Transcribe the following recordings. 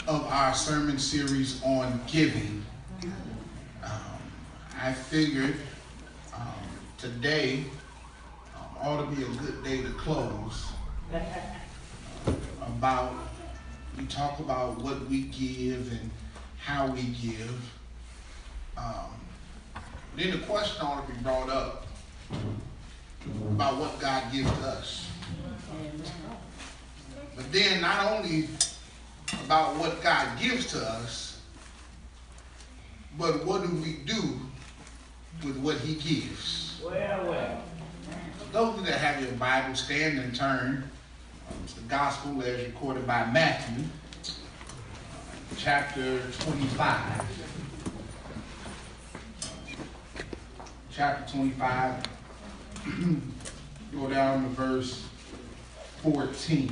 of our sermon series on giving. I figured today ought to be a good day to close. We talk about what we give and how we give. Then the question ought to be brought up about what God gives us. But then not only about what God gives to us, but what do we do with what he gives? Well. Those of you that have your Bible, stand and turn to the gospel as recorded by Matthew, chapter 25. Chapter 25, go down to verse 14.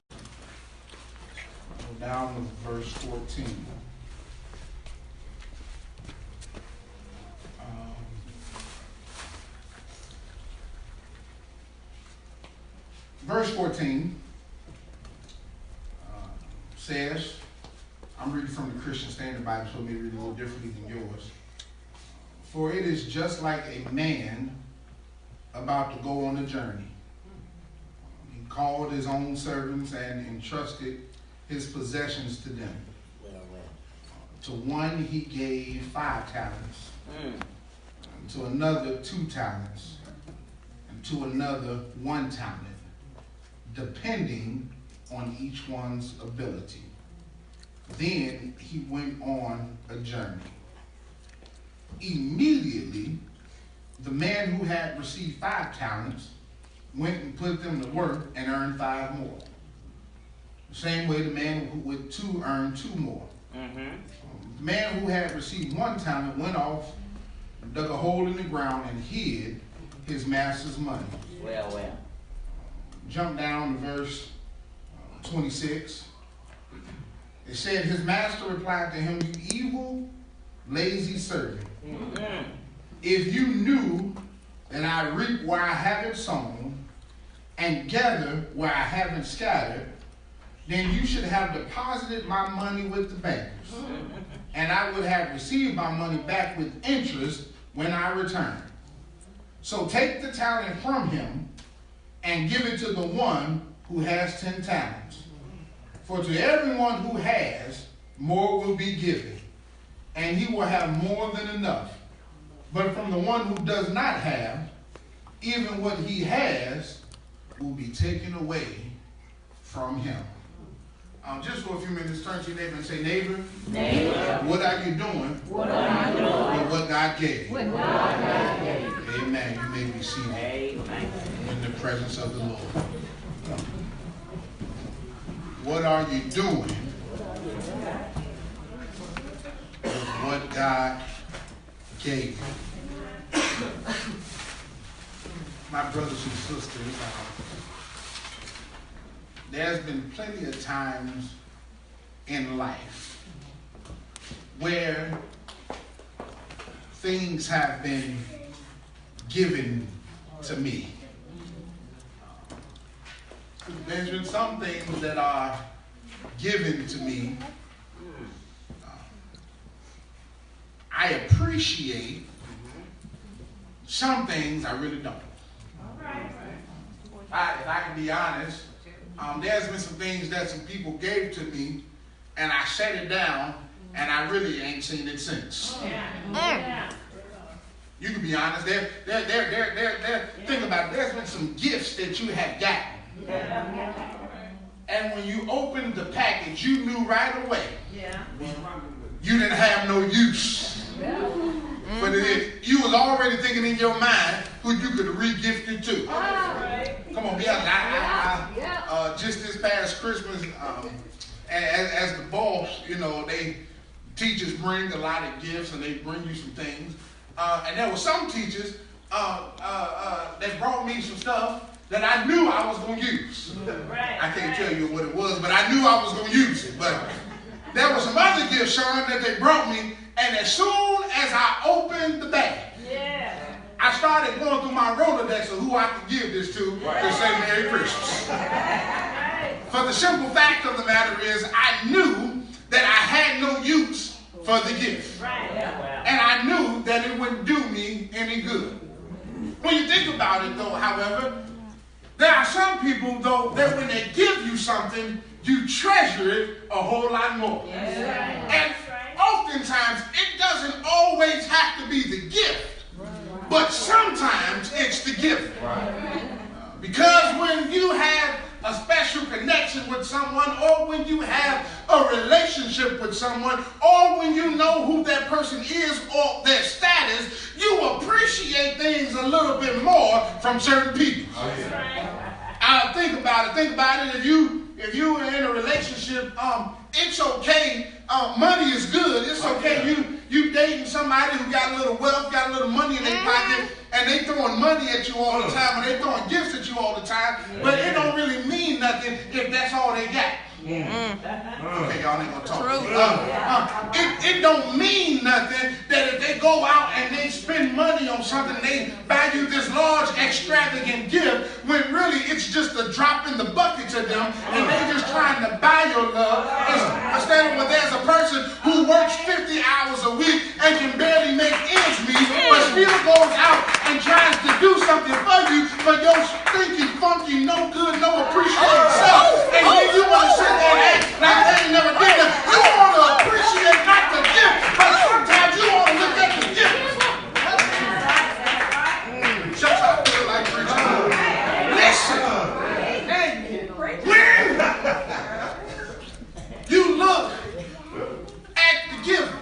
Go down to verse 14. Verse 14 says, I'm reading from the Christian Standard Bible, so it may read a little differently than yours. For it is just like a man about to go on a journey. He called his own servants and entrusted his possessions to them. To one he gave 5 talents, to another 2 talents, and to another 1 talent, depending on each one's ability. Then he went on a journey. Immediately, the man who had received 5 talents went and put them to work and earned 5 more. The same way the man with 2 earned 2 more. The man who had received 1 talent went off, dug a hole in the ground, and hid his master's money. Well. Jump down to verse 26. It said, his master replied to him, you evil, lazy servant. If you knew that I reap where I haven't sown and gather where I haven't scattered, then you should have deposited my money with the bankers, and I would have received my money back with interest when I return. So take the talent from him and give it to the one who has 10 talents. For to everyone who has, more will be given, and he will have more than enough. But from the one who does not have, even what he has will be taken away from him. Just for a few minutes, turn to your neighbor and say, neighbor, what are you doing with what God gave you? Amen. You may be seated in the presence of the Lord. What are you doing with what God gave you? My brothers and sisters, there's been plenty of times in life where things have been given to me. There's been some things that are given to me. I appreciate some things I really don't. If I can be honest, there's been some things that some people gave to me, and I set it down, and I really ain't seen it since. You can be honest. Think about it. There's been some gifts that you have gotten. And when you opened the package, you knew right away you didn't have no use. But you was already thinking in your mind who you could re-gift it to. Come on, be honest. Just this past Christmas, as the boss, teachers bring a lot of gifts and they bring you some things. And there were some teachers that brought me some stuff that I knew I was going to use. I can't tell you what it was, but I knew I was going to use it. But there were some other gifts, Sean, that they brought me, and as soon as I opened the bag, I started going through my Rolodex of who I could give this to say Merry Christmas. For the simple fact of the matter is, I knew for the gift. And I knew that it wouldn't do me any good. When you think about it, though, however, there are some people, though, that when they give you something, you treasure it a whole lot more. And oftentimes, it doesn't always have to be the gift, but sometimes it's the giver. Because when you have a special connection with someone, or when you have a relationship with someone, or when you know who that person is or their status, you appreciate things a little bit more from certain people. Think about it. If you are in a relationship, it's okay. Money is good. It's okay. You dating somebody who got a little wealth, got a little money in their pocket, and they throwing money at you all the time, and they throwing gifts at you all the time. But it don't really mean nothing if that's all they got. Okay, y'all ain't gonna talk. It don't mean nothing that if they go out and they spend money on something, they buy you this large extravagant gift, when really it's just a drop in the bucket to them, and they just trying to buy your love. Instead of when there's a person who works 50 hours a week and can barely make ends meet, but still goes out and tries to do something for you, but your stinky, funky, no good, no appreciated self, and then you want to sit there and act like they ain't never did that. You want to appreciate not the gift, but sometimes you want to look at the gift. Shut up, feel like preaching. Listen. When you look at the giver,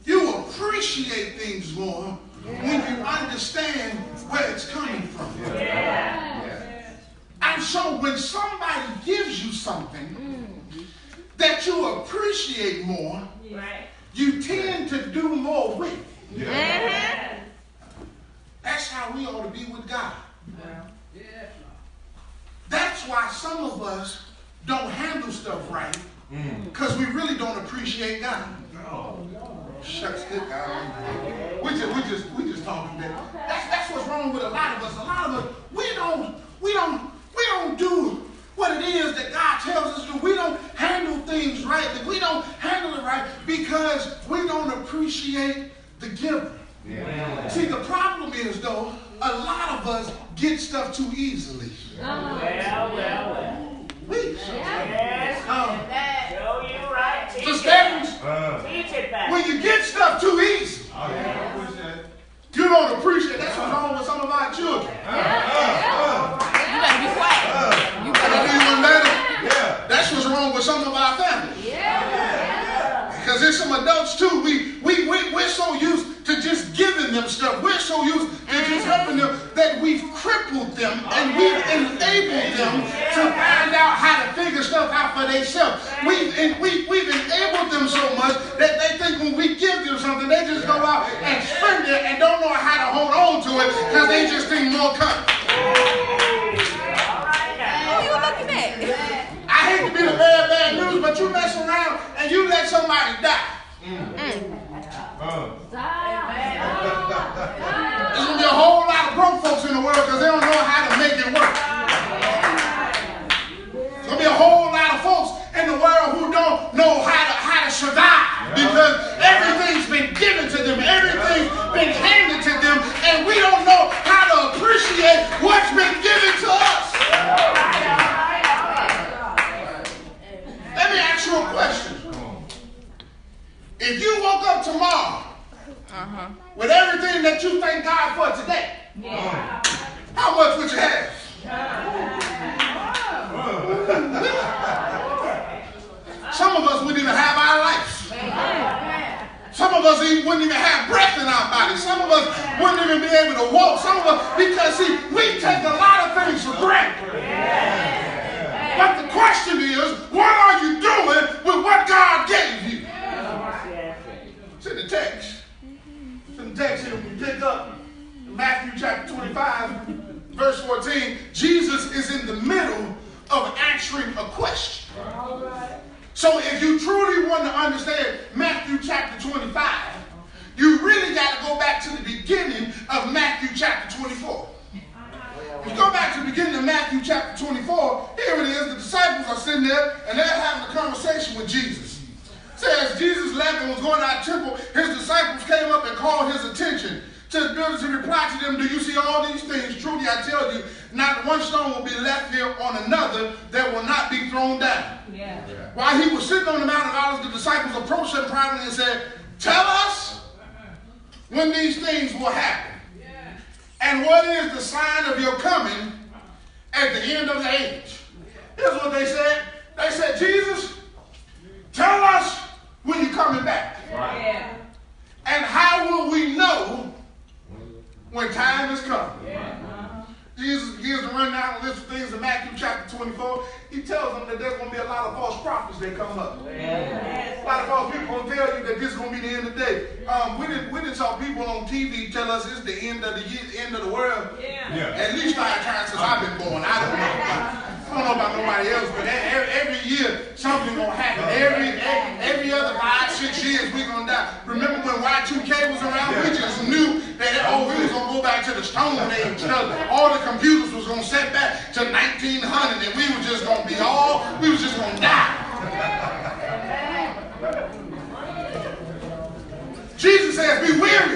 you appreciate things more when you understand where it's coming from. And so when somebody gives you something that you appreciate more, you tend to do more with it. That's how we ought to be with God. That's why some of us don't handle stuff right, because we really don't appreciate God. Shucks, good God. We just talking that. That's what's wrong with a lot of us. A lot of us, we don't do what it is that God tells us to do. We don't handle things right. We don't handle it right because we don't appreciate the giver. See, the problem is, though, a lot of us get stuff too easily. When you get stuff too easy, you don't appreciate it. That's what's wrong with some of our children. You better be quiet. You better be quiet. That's what's wrong with some of our families. Because there's some adults too. We're so used to just giving them stuff. We're so used to just helping them that we've crippled them and we've enabled them to find out how to figure stuff out for themselves. We've enabled them so much that they think when we give them something, they just go out and spend it and don't know how to hold on to it because they just think more coming. Who you looking at? I hate to be the bad news, but you mess around and you let somebody die. There's going to be a whole lot of broke folks in the world because they don't know how to make it work. There's going to be a whole lot of folks in the world who don't know how to survive because everything's been given to them, everything's been handed to them, and we don't know how to appreciate what's been given to us. Let me ask you a question. If you woke up tomorrow with everything that you thank God for today, how much would you have? Some of us wouldn't even have our lives. Some of us wouldn't even have breath in our bodies. Some of us wouldn't even be able to walk. Some of us, because see, we take a lot of things for granted. But the question is, what are you doing with what God gave you? It's in the text. It's in the text here. We pick up in Matthew chapter 25, verse 14. Jesus is in the middle of answering a question. So if you truly want to understand Matthew chapter 25, you really got to go back to the beginning of Matthew chapter 24. If you go back to the beginning of Matthew chapter 24, here it is. The disciples are sitting there and they're having a conversation with Jesus. Says Jesus left and was going out of the temple. His disciples came up and called his attention to the builders and replied to them, do you see all these things? Truly I tell you, not one stone will be left here on another that will not be thrown down. Yeah. While he was sitting on the Mount of Olives, the disciples approached him privately and said, tell us when these things will happen. And what is the sign of your coming at the end of the age? Here's what they said. They said, Jesus, tell us when you're coming back. Yeah. And how will we know when time has come? Jesus begins to run down a list of things in Matthew chapter 24. He tells them that there's going to be a lot of false prophets that come up. A lot of false people going to tell you that this is going to be the end of the day. We didn't saw people on TV tell us it's the end of the year, the end of the world. At least 5 times since I've been born. I don't know about nobody else, but every year something going to happen. Every other 5-6 years we're going to die. Remember when Y2K was around? We just knew that, we was going to go back to the Stone Age. All the computers was going to set back to 1900 and we were just going to be we was just going to die. Jesus says, be weary.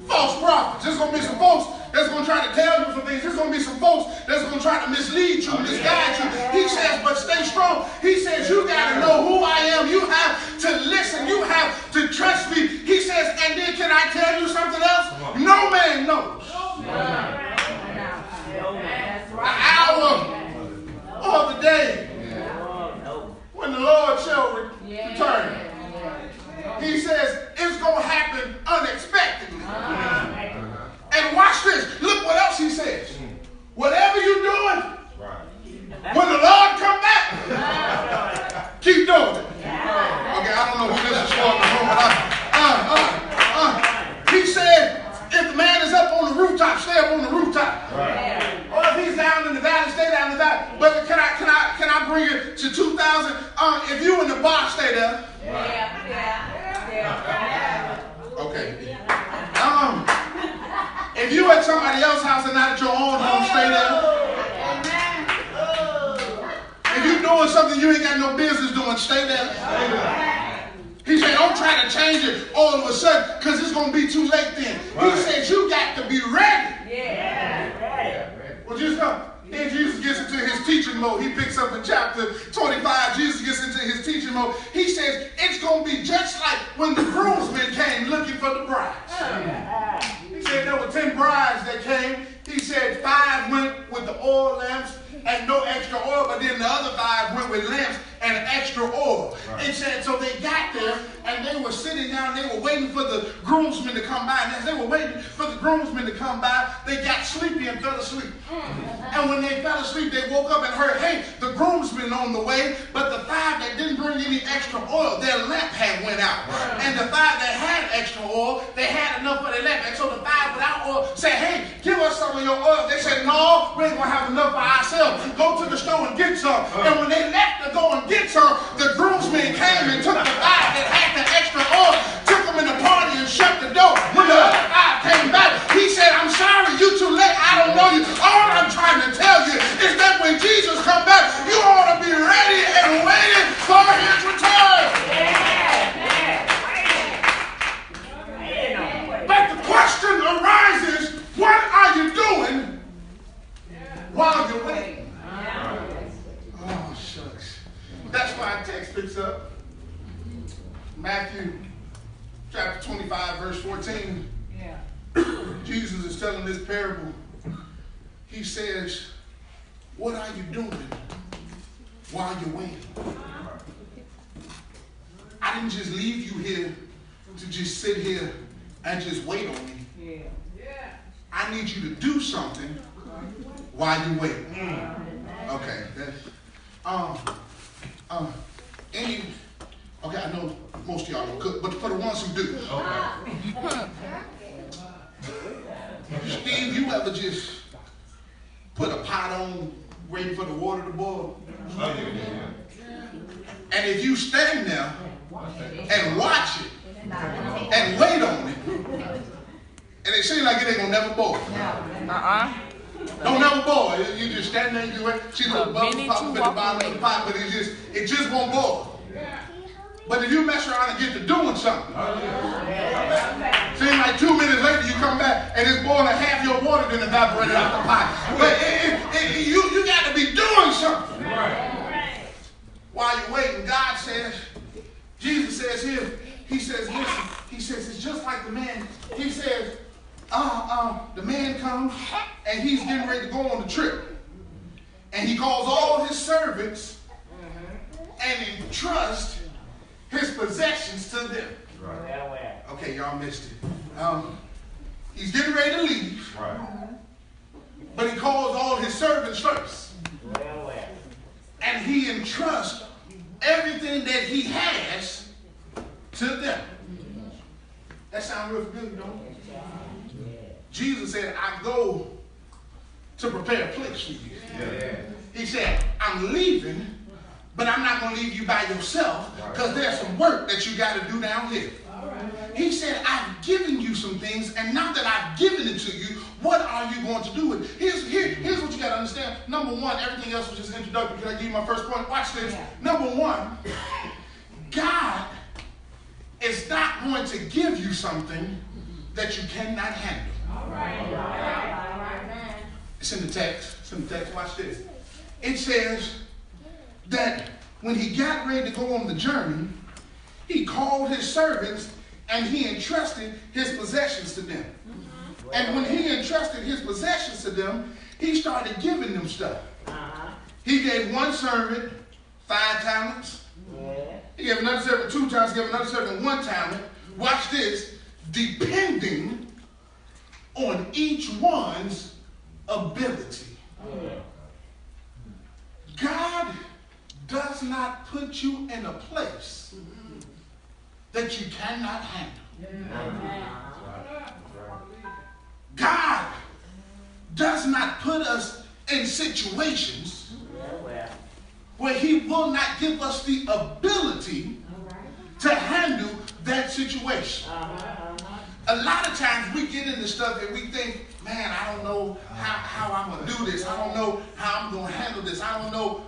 False prophets. There's going to be some folks that's going to try to tell you some things. There's going to be some folks that's going to try to mislead you, misguide you. He says, but stay strong. He says, you got to know who I am. You have to listen. You have to trust me. He says, and then can I tell you something else? No man knows the hour or the day when the Lord shall return. He says, it's going to happen unexpectedly. And watch this. Look what else he says. Whatever you're doing, when the Lord come back, keep doing it. Okay, I don't know who this is for in the room, but he said, if the man is up on the rooftop, stay up on the rooftop. Or if he's down in the valley, stay down in the valley. But can I bring it to 2000? If you in the bar, stay there. Okay. If you at somebody else's house and not at your own home, stay there. If you're doing something you ain't got no business doing, stay there. He said, don't try to change it all of a sudden because it's going to be too late then. He said, you got to be ready. Well, just come. Then Jesus gets into his teaching mode. He picks up in chapter 25. Jesus gets into his teaching mode. He says, it's going to be just like when the groomsmen came looking for the brides. He said there were 10 brides that came. He said 5 went with the oil lamps and no extra oil, but then the other 5 went with lamps and extra oil. It said, so they got there and they were sitting down, they were waiting for the groomsmen to come by. And as they were waiting for the groomsmen to come by, they got sleepy and fell asleep. And when they fell asleep, they woke up and heard, hey, the groomsmen on the way, but the 5 that didn't bring any extra oil, their lamp had went out. And the 5 that had extra oil, they had enough for their lamp. And so the 5 without oil said, hey, give us some of your oil. They said, no, we ain't going to have enough for ourselves. Go to the store and get some. And when they left to go and get some, the groomsmen came and took the 5 that had the extra oil, took them in the party and shut the door. When the other 5 came back, he said, I'm sorry, you too late. I don't know you. All I'm trying to tell you is that when Jesus comes back, you ought to be ready and waiting for his return. But the question arises, what are you doing while you're waiting? Oh, shucks. That's why our text picks up Matthew chapter 25, verse 14. Jesus is telling this parable. He says, what are you doing while you're waiting? I didn't just leave you here to just sit here and just wait on me. I need you to do something while you wait. Okay. Okay, I know most of y'all don't cook, but for the ones who do. Steve, you ever just put a pot on waiting for the water to boil? And if you stand there and watch it and wait on it, and it seems like it ain't gonna never boil. Don't never boil. You just stand there and you wait. See the bubbles pop up at the bottom of the pot, but it just won't boil. But if you mess around and get to doing something, seems like 2 minutes later you come back and it's boiling half your water then evaporated out the pot. But you got to be doing something. While you're waiting, God says, Jesus says here, he says, listen, he says, it's just like the man. He says, the man comes and he's getting ready to go on the trip. And he calls all his servants and entrusts his possessions to them. Right. Okay, y'all missed it. He's getting ready to leave. Right. But he calls all his servants first. And he entrusts everything that he has to them. That sounds real good, don't it? Jesus said, I go to prepare a place for you. Yeah. He said, I'm leaving, but I'm not going to leave you by yourself because there's some work that you got to do down here. He said, I've given you some things, and now that I've given it to you, what are you going to do with it? Here's what you got to understand. Number one, everything else was just introductory. Can I give you my first point? Watch this. Yeah. Number one, God is not going to give you something that you cannot handle. All right. It's in the text. It's in the text. Watch this. It says that when he got ready to go on the journey, he called his servants and he entrusted his possessions to them. And when he entrusted his possessions to them, he started giving them stuff. He gave one servant 5 talents. He gave another servant 2 talents. He gave another servant 1 talent. Watch this. Depending on each one's ability. God does not put you in a place that you cannot handle. God does not put us in situations where he will not give us the ability to handle that situation. A lot of times we get into stuff and we think, man, I don't know how I'm going to do this. I don't know how I'm going to handle this. I don't know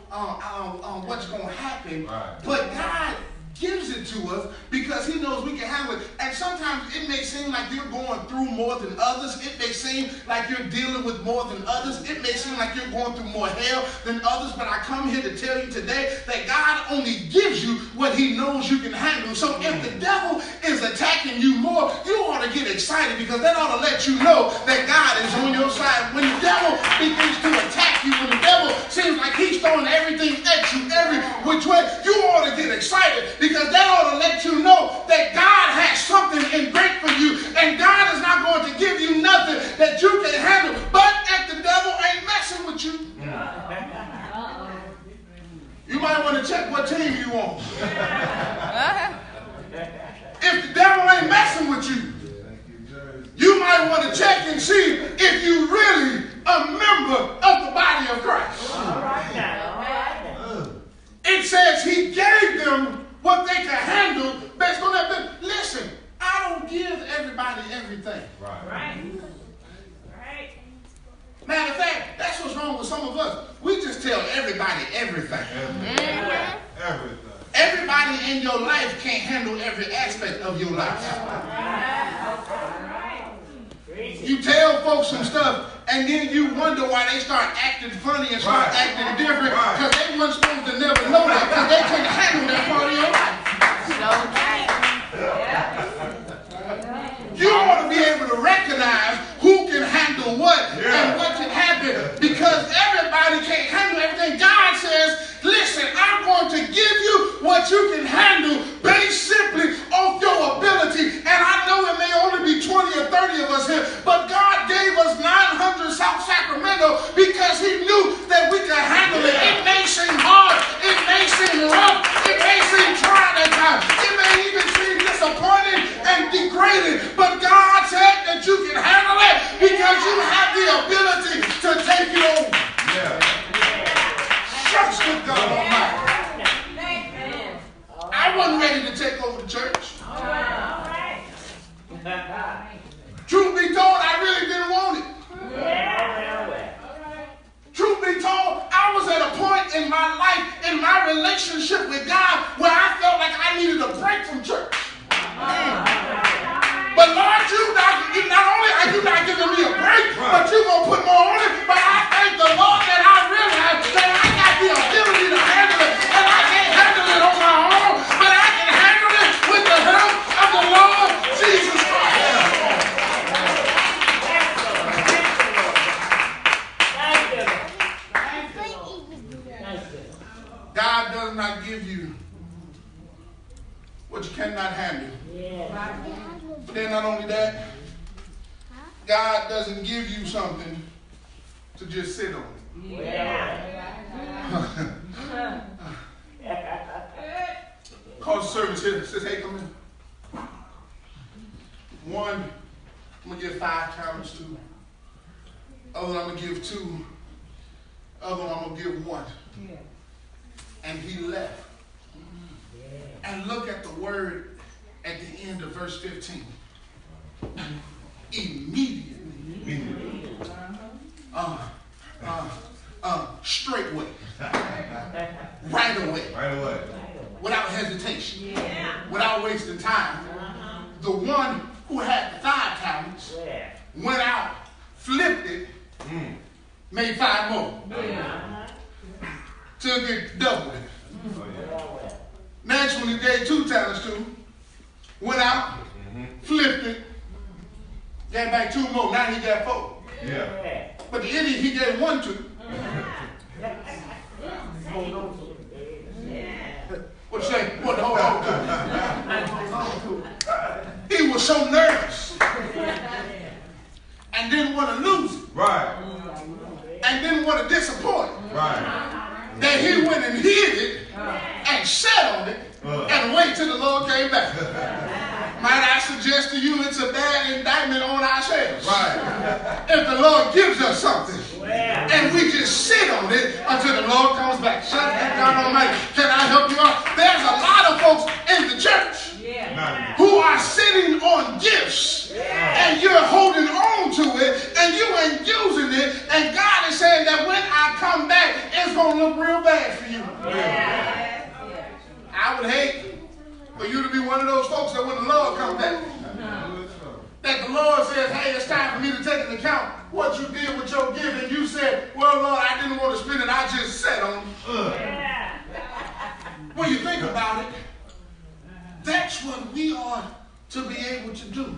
what's going to happen. Right. But God gives it to us because he knows we can handle it. And sometimes it may seem like you're going through more than others. It may seem like you're dealing with more than others. It may seem like you're going through more hell than others. But I come here to tell you today that God only gives you what he knows you can handle. So if the devil is attacking you more, you ought to get excited because that ought to let you know that God is on your side. When the devil begins to attack you, when the devil seems like he's throwing everything at you every which way, you ought to get excited because that ought to let you know that God has something in great for you and God is not going to give you nothing that you can handle. But if the devil ain't messing with you, you might want to check what team you on. If the devil ain't messing with you, you might want to check and see if you really a member of the body of Christ. It says he gave them what they can handle based on that. Listen, I don't give everybody everything. Right. Matter of fact, that's what's wrong with some of us. We just tell everybody everything. Everything. Everybody in your life can't handle every aspect of your life. You tell folks some stuff, and then you wonder why they start acting funny and start acting different because they weren't supposed to never know that because they couldn't handle that part of your life. You ought to be able to recognize who can handle what and what can happen because everybody can't handle everything. God says, listen, I'm going to give you what you can handle based simply off your ability. And I know it may only be 20 or 30 of us here, but God gave us 900 South Sacramento because he knew that we could handle it. It may seem hard. It may seem rough. It may seem trying at times. It may even seem disappointing and degrading. But God said that you can handle it because you have the ability to take it over. Shucks with God Almighty. I wasn't ready to take over the church. Truth be told, I really didn't want it. Truth be told, I was at a point in my life, in my relationship with God, where I felt like I I needed a break from church. But Lord, not only are you not giving me a break, but you're going to put more on it. But I thank the Lord that I realize that I got the ability to handle it. And I can't handle it on my own, but I can handle it with the help of the Lord Jesus Christ. God does not give you what you cannot handle. But then not only that, God doesn't give you something to just sit on it. Call service here. Says, hey, come in. One, I'm going to give 5 talents to. Other, I'm going to give 2. Other, I'm going to give 1. And he left. And look at the word at the end of verse 15. Immediately. Straightway. Right away. Without hesitation. Without wasting time. The one who had the 5 talents went out, flipped it, made 5 more. Took it, doubled it. Next one he gave 2 talents to, went out, flipped it, gave back 2 more. Now he got 4. Yeah. But the idiot he gave 1 to. What you say? What to hold on to? He was so nervous and didn't want to lose it. Right. And didn't want to disappoint. Right. That he went and hid it and sat on it and wait till the Lord came back. Might I suggest to you it's a bad indictment on ourselves. Right. If the Lord gives us something and we just sit on it until the Lord comes back. Shut that down, Almighty. Can I help you out? There's a lot of folks in the church who are sitting on gifts and you're holding on to it and you ain't using it, and God is saying that when I come back it's going to look real bad for you. I would hate for you to be one of those folks that when the Lord comes back, that the Lord says, hey, it's time for me to take into account what you did with your gift, and you said, well, Lord, I didn't want to spend it, I just sat on it. When you think about it, that's what we ought to be able to do.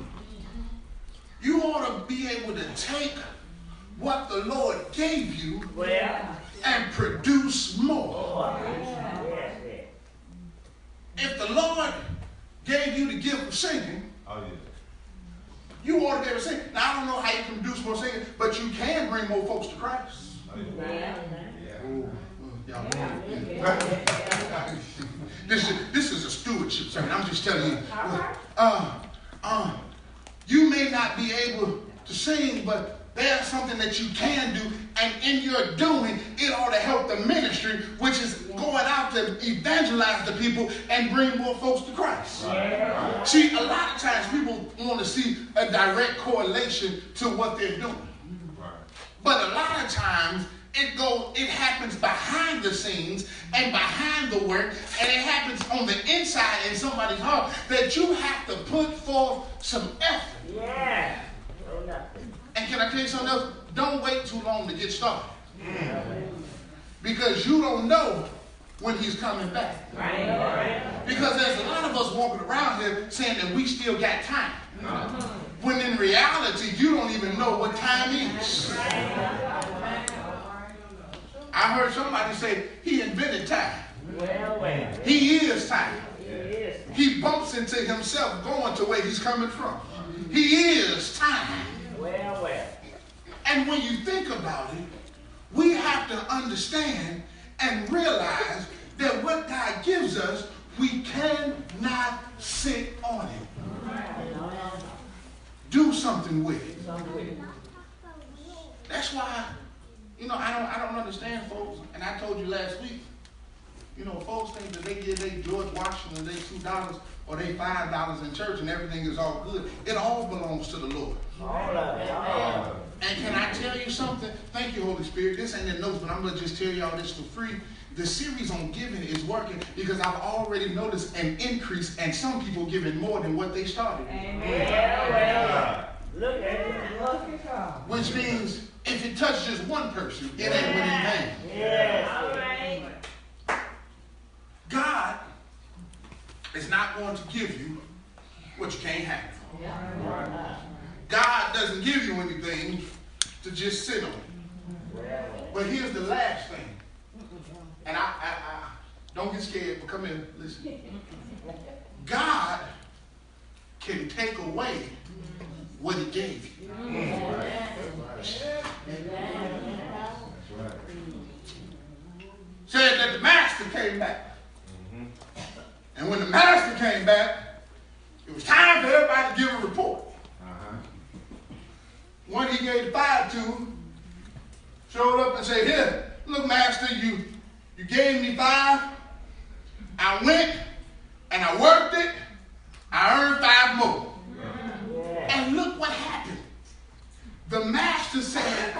You ought to be able to take what the Lord gave you and produce more. If the Lord gave you the gift of singing, you ought to be able to sing. Now, I don't know how you can produce more singing, but you can bring more folks to Christ. This is a stewardship sermon. I'm just telling you. You may not be able to sing, but there's something that you can do, and in your doing, it ought to help the ministry, which is going out to evangelize the people and bring more folks to Christ. Right. See, a lot of times people want to see a direct correlation to what they're doing. Right. But a lot of times, it happens behind the scenes and behind the work, and it happens on the inside in somebody's heart that you have to put forth some effort. Yeah. And can I tell you something else? Don't wait too long to get started. Because you don't know when he's coming back. Right. Because there's a lot of us walking around here saying that we still got time. When in reality, you don't even know what time is. I heard somebody say he invented time. He is time. He bumps into himself going to where he's coming from. He is time. And when you think about it, we have to understand and realize that what God gives us, we cannot sit on it. Do something with it. That's why, I don't understand folks, and I told you last week, folks think that they give their George Washington, they $2 or they $5 in church and everything is all good. It all belongs to the Lord. All of it. And can I tell you something? Thank you, Holy Spirit. This ain't in notes, but I'm going to just tell y'all this for free. The series on giving is working because I've already noticed an increase and some people giving more than what they started with. Amen. Look at it. Look at God. Which means if it touches just one person, it ain't went in vain. Yes. All right. God is not going to give you what you can't have. God doesn't give you anything to just sit on. But here's the last thing. And I don't get scared, but come in, listen. God can take away what he gave you. Said that the master came back. And when the master came back, it was time for everybody to give a report. One he gave the 5 to showed up and said, here, look, master, you gave me 5. I went and I worked it. I earned 5 more. And look what happened. The master said,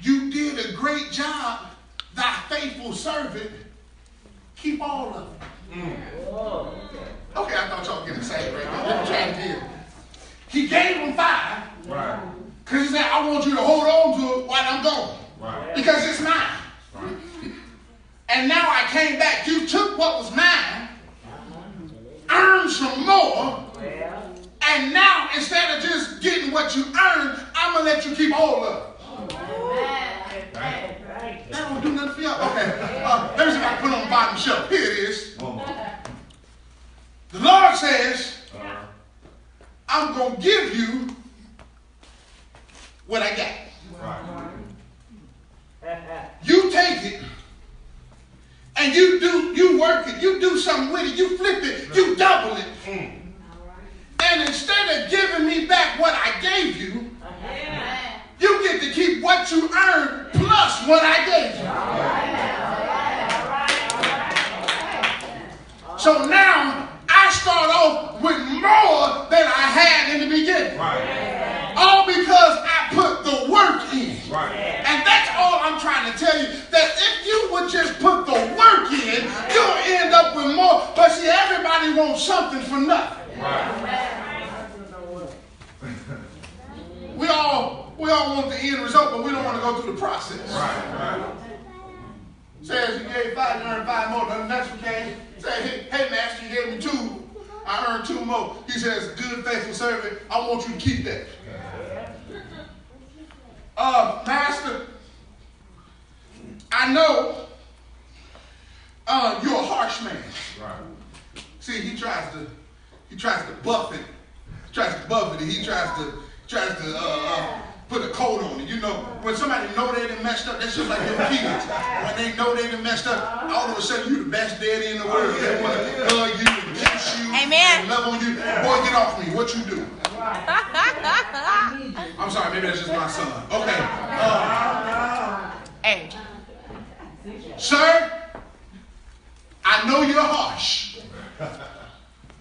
you did a great job, thy faithful servant. Keep all of it. Okay, I thought y'all were getting excited right now. Let me try it again. He gave him 5. Right. Because he said, I want you to hold on to it while I'm gone. Right. Because it's mine. Right. And now I came back. You took what was mine, earned some more, and now instead of just getting what you earned, I'm going to let you keep all of it. That don't do nothing for y'all. Okay. Let me see if I can put it on the bottom shelf. Here it is. The Lord says, I'm going to give you what I got. Right. You take it and you work it, you do something with it, you flip it, you double it. And instead of giving me back what I gave you, you get to keep what you earned plus what I gave you. So now I start off with more than I had in the beginning. Right. All because I put the work in. Right. And that's all I'm trying to tell you. That if you would just put the work in, you'll end up with more. But see, everybody wants something for nothing. Right. We all want the end result, but we don't want to go through the process. Right. Says you gave 5, you earned 5 more. Then the next one came, say, hey master, you gave me 2. I earned 2 more. He says, good, faithful servant, I want you to keep that. Master, I know you're a harsh man. Right. See, he tries to buff it. He tries to buff it. He tries to put a coat on it. You know, when somebody know they done messed up, that's just like your kids. When they know they done messed up, all of a sudden you the best daddy in the world. They want to hug you and kiss you and love on you. Boy, get off me. What you do? I'm sorry, maybe that's just my son. Okay. Hey. Sir, I know you're harsh.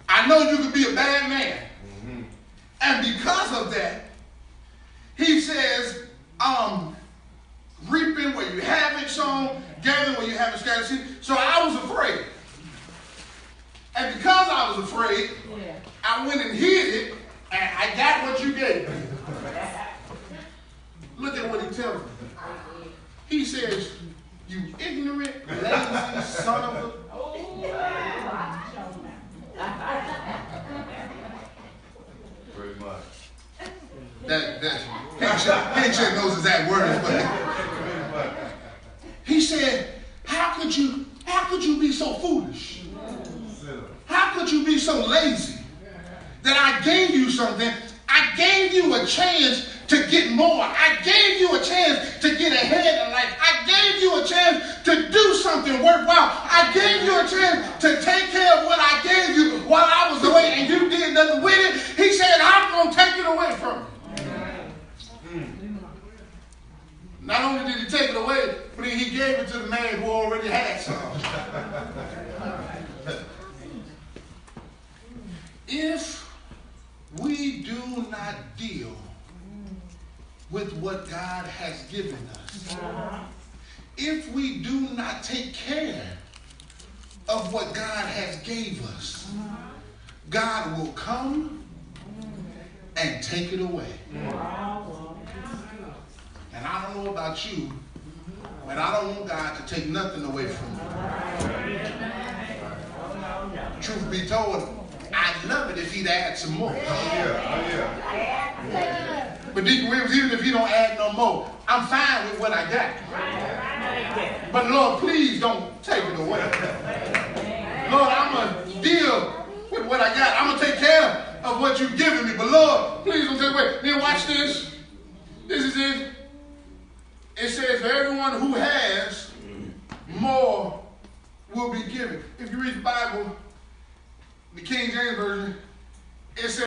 I know you could be a bad man. And because of that, he says, reaping where you haven't sown, gathering where you haven't scattered seed. So I was afraid. And because I was afraid, I went and hid it, and I got what you gave me. Look at what he tells me. He says, you ignorant, lazy son of a... Pretty much. Handshake knows exact words, but he said, how could you be so foolish? How could you be so lazy that I gave you something? I gave you a chance to get more. I gave you a chance to get ahead in life. I gave you a chance to do something worthwhile. I gave you a chance to take care of what I gave you while I was away, and you did nothing with it. He said, I'm going to take it away from you. Not only did he take it away, but he gave it to the man who already had some. of what God has gave us, God will come and take it away. And I don't know about you, but I don't want God to take nothing away from me. Truth be told, I'd love it if he'd add some more. Oh yeah. But Deacon Williams, even if he don't add no more, I'm fine with what I got. But Lord, please don't take it away. Lord, I'm going to deal with what I got. I'm going to take care of what you've given me. But Lord, please don't take it away. Then watch this. This is it. It says, for everyone who has, more will be given. If you read the Bible, the King James Version, it says,